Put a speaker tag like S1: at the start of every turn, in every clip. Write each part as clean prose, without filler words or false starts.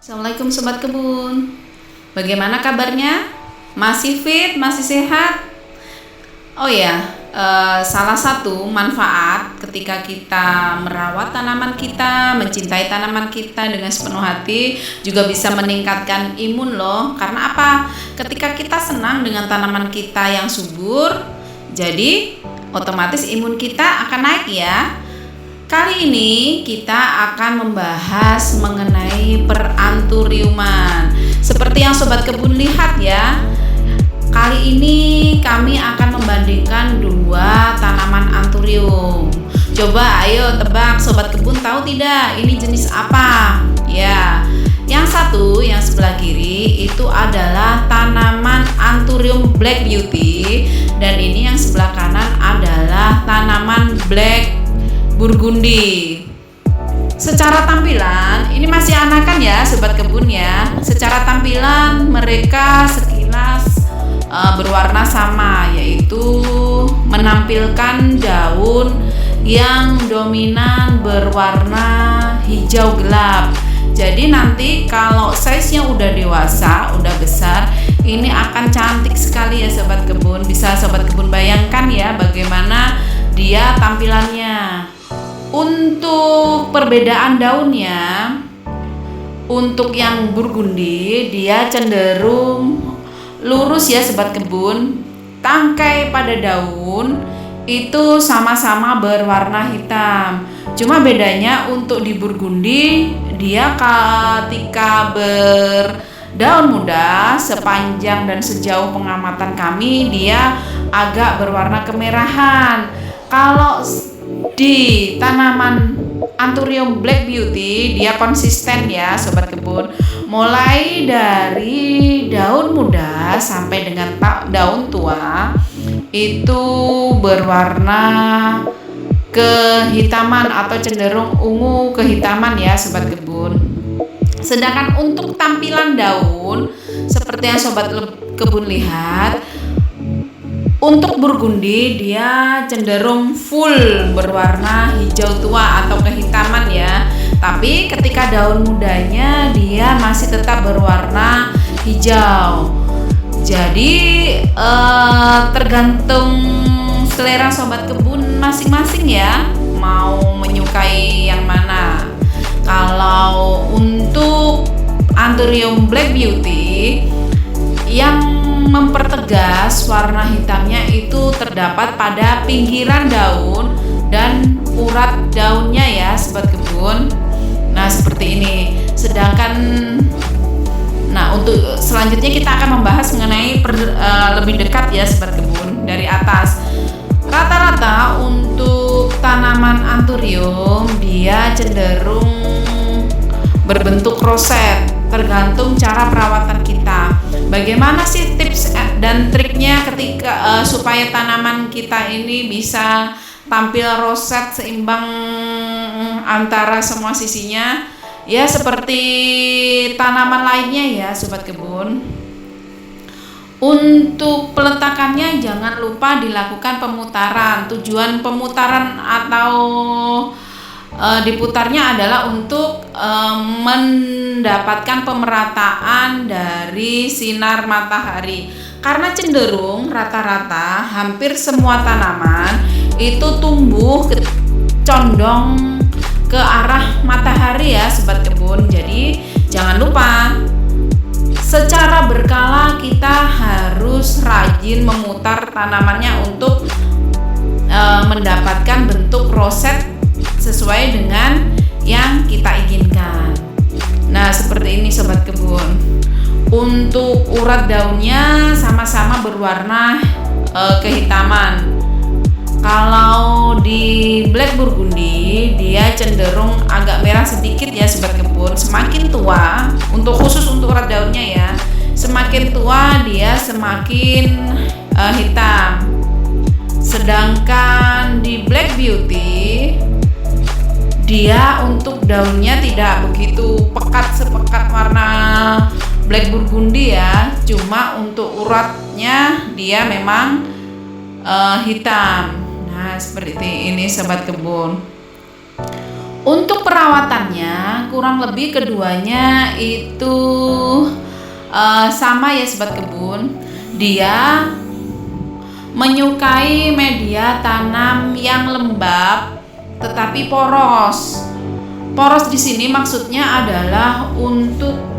S1: Assalamualaikum Sobat Kebun. Bagaimana kabarnya? Masih fit? Masih sehat? Oh ya, salah satu manfaat ketika kita merawat tanaman kita, mencintai tanaman kita dengan sepenuh hati, juga bisa meningkatkan imun loh. Karena apa? Ketika kita senang dengan tanaman kita yang subur, jadi otomatis imun kita akan naik ya. Kali ini kita akan membahas mengenai peranturiuman. Seperti yang Sobat Kebun lihat ya, kali ini kami akan membandingkan dua tanaman anturium. Coba ayo tebak, Sobat Kebun tahu tidak ini jenis apa? Ya, yang satu, yang sebelah kiri itu adalah tanaman Anthurium Black Beauty, dan ini yang sebelah kanan adalah tanaman Black Burgundy. Secara tampilan ini masih anakan ya Sobat Kebun ya. Secara tampilan mereka sekilas berwarna sama, yaitu menampilkan daun yang dominan berwarna hijau gelap. Jadi nanti kalau size-nya udah dewasa, udah besar, ini akan cantik sekali ya Sobat Kebun. Bisa Sobat Kebun bayangkan ya bagaimana dia tampilannya. Untuk perbedaan daunnya, untuk yang burgundi dia cenderung lurus ya Sobat Kebun. Tangkai pada daun itu sama-sama berwarna hitam. Cuma bedanya untuk di burgundi dia ketika berdaun muda, sepanjang dan sejauh pengamatan kami dia agak berwarna kemerahan. Kalau di tanaman Anthurium Black Beauty dia konsisten ya Sobat Kebun, mulai dari daun muda sampai dengan daun tua itu berwarna kehitaman atau cenderung ungu kehitaman ya Sobat Kebun. Sedangkan untuk tampilan daun seperti yang Sobat Kebun lihat, untuk burgundi dia cenderung full berwarna hijau tua atau kehitaman ya. Tapi ketika daun mudanya dia masih tetap berwarna hijau. Jadi tergantung selera Sobat Kebun masing-masing ya, mau menyukai yang mana. Kalau untuk Anthurium Black Beauty yang mempertegas warna hitamnya itu terdapat pada pinggiran daun dan urat daunnya ya Sobat Kebun. Nah seperti ini. Sedangkan untuk selanjutnya kita akan membahas mengenai lebih dekat ya Sobat Kebun dari atas. Rata-rata untuk tanaman Anthurium dia cenderung berbentuk roset, tergantung cara perawatan kita. Bagaimana sih tips dan triknya ketika supaya tanaman kita ini bisa tampil roset seimbang antara semua sisinya? Ya seperti tanaman lainnya ya Sobat Kebun. Untuk peletakannya jangan lupa dilakukan pemutaran. Tujuan pemutaran atau diputarnya adalah untuk mendapatkan pemerataan dari sinar matahari. Karena cenderung rata-rata hampir semua tanaman itu tumbuh condong ke arah matahari ya Sobat Kebun. Jadi jangan lupa secara berkala kita harus rajin memutar tanamannya untuk mendapatkan bentuk roset sesuai dengan yang kita inginkan. Nah seperti ini Sobat Kebun. Untuk urat daunnya sama-sama berwarna kehitaman. Kalau di Black Burgundy dia cenderung agak merah sedikit ya Sobat Kebun. Semakin tua, untuk khusus untuk urat daunnya ya, semakin tua dia semakin hitam. Sedangkan di Black Beauty dia untuk daunnya tidak begitu pekat sepekat warna Black Burgundy ya, cuma untuk uratnya dia memang hitam. Nah seperti ini Sobat Kebun. Untuk perawatannya kurang lebih keduanya itu sama ya sobat kebun. Dia menyukai media tanam yang lembab tetapi poros. Poros di sini maksudnya adalah untuk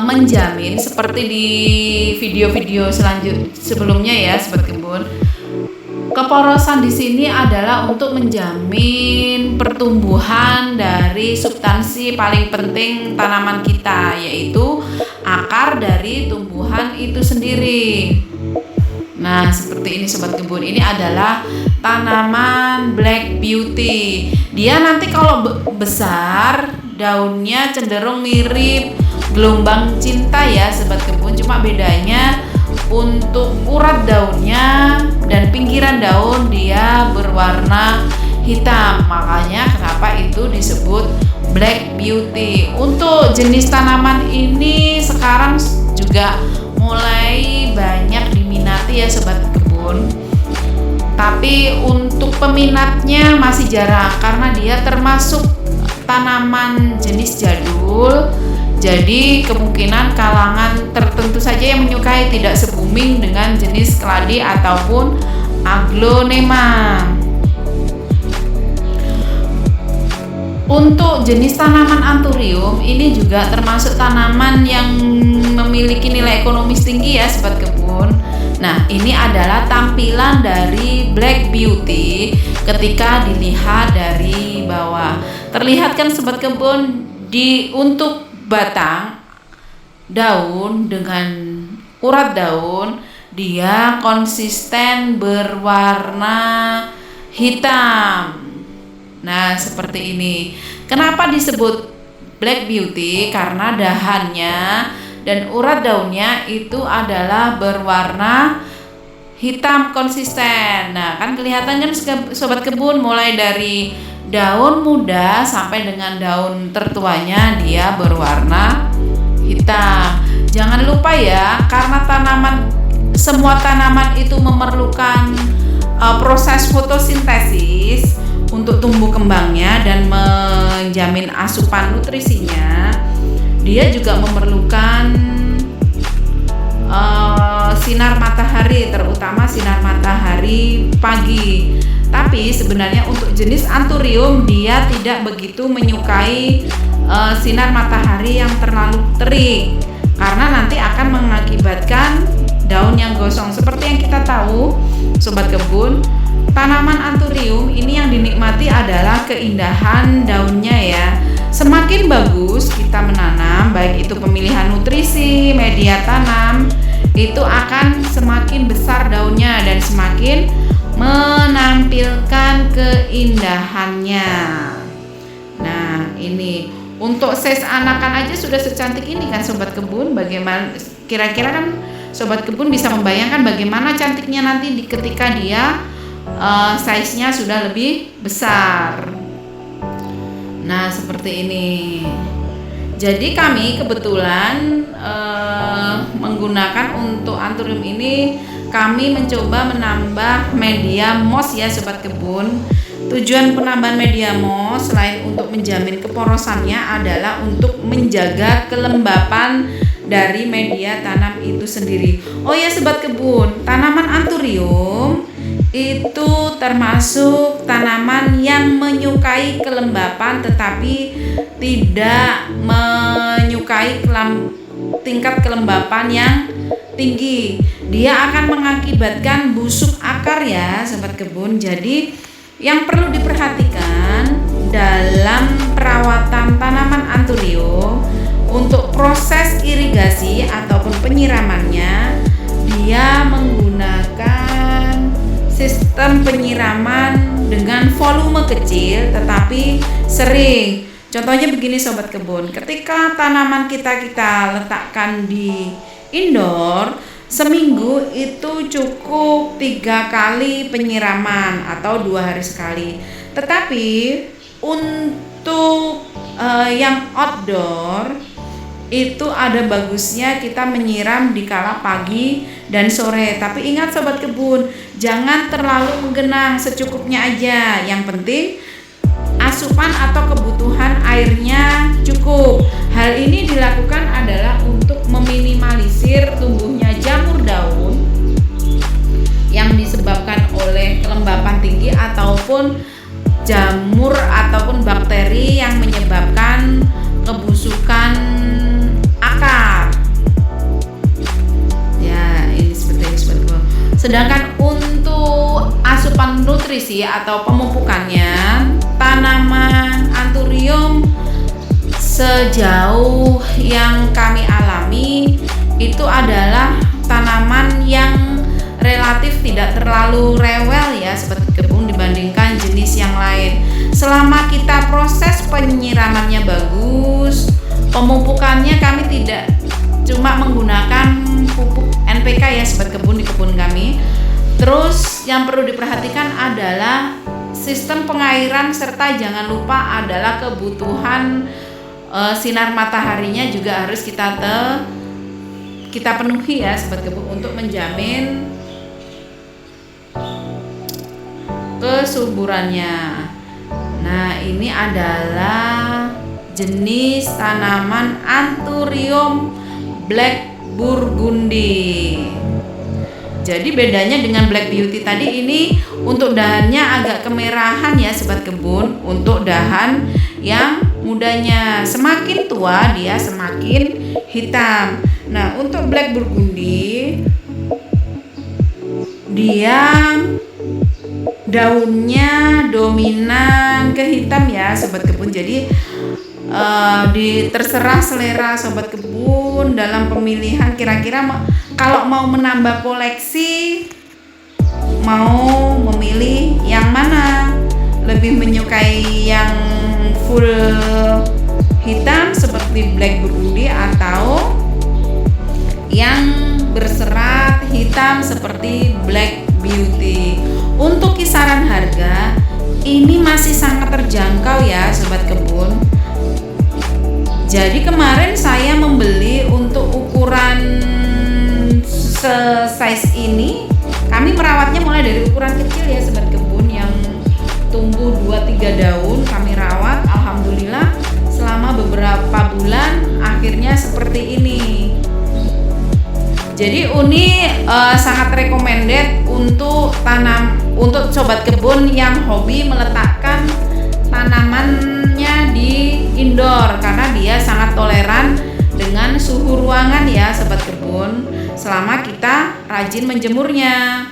S1: menjamin, seperti di video-video sebelumnya ya sobat kebun. Keporosan di sini adalah untuk menjamin pertumbuhan dari substansi paling penting tanaman kita, yaitu akar dari tumbuhan itu sendiri. Nah, seperti ini sobat kebun. Ini adalah tanaman Black Beauty. Dia nanti kalau besar, daunnya cenderung mirip gelombang cinta ya sobat kebun. Cuma bedanya untuk urat daunnya dan pinggiran daun dia berwarna hitam. Makanya kenapa itu disebut Black Beauty. Untuk jenis tanaman ini sekarang juga mulai banyak diminati ya sobat kebun. Tapi untuk peminatnya masih jarang karena dia termasuk tanaman jenis jadul. Jadi kemungkinan kalangan tertentu saja yang menyukai, tidak se-booming dengan jenis keladi ataupun aglonema. Untuk jenis tanaman anthurium ini juga termasuk tanaman yang memiliki nilai ekonomis tinggi ya sobat kebun. Nah, ini adalah tampilan dari Black Beauty ketika dilihat dari bawah. Terlihat kan sobat kebun, untuk batang daun dengan urat daun dia konsisten berwarna hitam. Nah, seperti ini. Kenapa disebut Black Beauty? Karena dahannya dan urat daunnya itu adalah berwarna hitam konsisten. Nah, kan kelihatan kan sobat kebun, mulai dari daun muda sampai dengan daun tertuanya dia berwarna hitam. Jangan lupa ya, karena semua tanaman itu memerlukan proses fotosintesis untuk tumbuh kembangnya dan menjamin asupan nutrisinya. Dia juga memerlukan sinar matahari, terutama sinar matahari pagi. Tapi sebenarnya untuk jenis anthurium dia tidak begitu menyukai sinar matahari yang terlalu terik, karena nanti akan mengakibatkan daun yang gosong. Seperti yang kita tahu sobat kebun, tanaman anthurium ini yang dinikmati adalah keindahan daunnya ya. Semakin bagus kita menanam, baik itu pemilihan nutrisi, media tanam, itu akan semakin besar daunnya dan semakin menampilkan keindahannya. Nah, ini untuk size anakan aja sudah secantik ini kan sobat kebun. Bagaimana kira-kira kan sobat kebun bisa membayangkan bagaimana cantiknya nanti ketika dia size-nya sudah lebih besar. Nah, seperti ini. Jadi kami kebetulan menggunakan untuk anthurium ini, kami mencoba menambah media moss ya sobat kebun. Tujuan penambahan media moss selain untuk menjamin keporosannya adalah untuk menjaga kelembapan dari media tanam itu sendiri. Oh ya sobat kebun, tanaman anthurium itu termasuk tanaman yang menyukai kelembapan tetapi tidak menyukai tingkat kelembapan yang tinggi. Dia akan mengakibatkan busuk akar ya sobat kebun. Jadi yang perlu diperhatikan dalam perawatan tanaman anthurium, untuk proses irigasi ataupun penyiramannya, dia menggunakan sistem penyiraman dengan volume kecil tetapi sering. Contohnya begini sobat kebun, ketika tanaman kita letakkan di indoor, seminggu itu cukup 3 kali penyiraman atau 2 hari sekali. Tetapi untuk yang outdoor itu ada bagusnya kita menyiram di kala pagi dan sore. Tapi ingat sobat kebun, jangan terlalu menggenang, secukupnya aja. Yang penting asupan atau kebutuhan airnya cukup. Hal ini dilakukan adalah untuk meminimalisir tumbuhnya jamur daun yang disebabkan oleh kelembapan tinggi ataupun jamur ataupun bakteri yang menyebabkan kebusukan akar. Ya, ini seperti itu. Sedangkan untuk asupan nutrisi atau pemupukannya, tanaman anthurium sejauh yang kami alami itu adalah tanaman yang relatif tidak terlalu rewel ya seperti kebun dibandingkan jenis yang lain. Selama kita proses penyiramannya bagus, pemupukannya kami tidak cuma menggunakan pupuk NPK ya seperti kebun di kebun kami. Terus yang perlu diperhatikan adalah sistem pengairan serta jangan lupa adalah kebutuhan sinar mataharinya juga harus kita penuhi ya seperti kebun untuk menjamin kesuburannya. Nah, ini adalah jenis tanaman anthurium black burgundy. Jadi bedanya dengan black beauty tadi, ini untuk dahannya agak kemerahan ya sobat kebun. Untuk dahan yang mudanya, semakin tua dia semakin hitam. Nah, untuk black burgundy dia daunnya dominan ke hitam ya sobat kebun. Jadi terserah selera sobat kebun dalam pemilihan. Kira-kira kalau mau menambah koleksi, mau memilih yang mana, lebih menyukai yang full hitam seperti black burgundy atau yang berserat hitam seperti black beauty. Untuk kisaran harga ini masih sangat terjangkau ya sobat kebun. Jadi kemarin saya membeli untuk ukuran size ini, kami merawatnya mulai dari ukuran kecil ya sobat kebun yang tumbuh 2-3 daun. Kami rawat, alhamdulillah selama beberapa bulan akhirnya seperti ini. Jadi Uni sangat recommended untuk sobat kebun yang hobi meletakkan tanamannya di indoor karena dia sangat toleran dengan suhu ruangan ya sobat kebun selama kita rajin menjemurnya.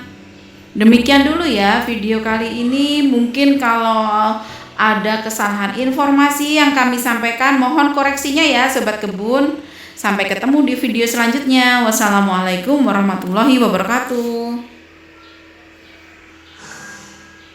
S1: Demikian dulu ya video kali ini. Mungkin kalau ada kesalahan informasi yang kami sampaikan, mohon koreksinya ya sobat kebun. Sampai ketemu di video selanjutnya. Wassalamualaikum warahmatullahi wabarakatuh.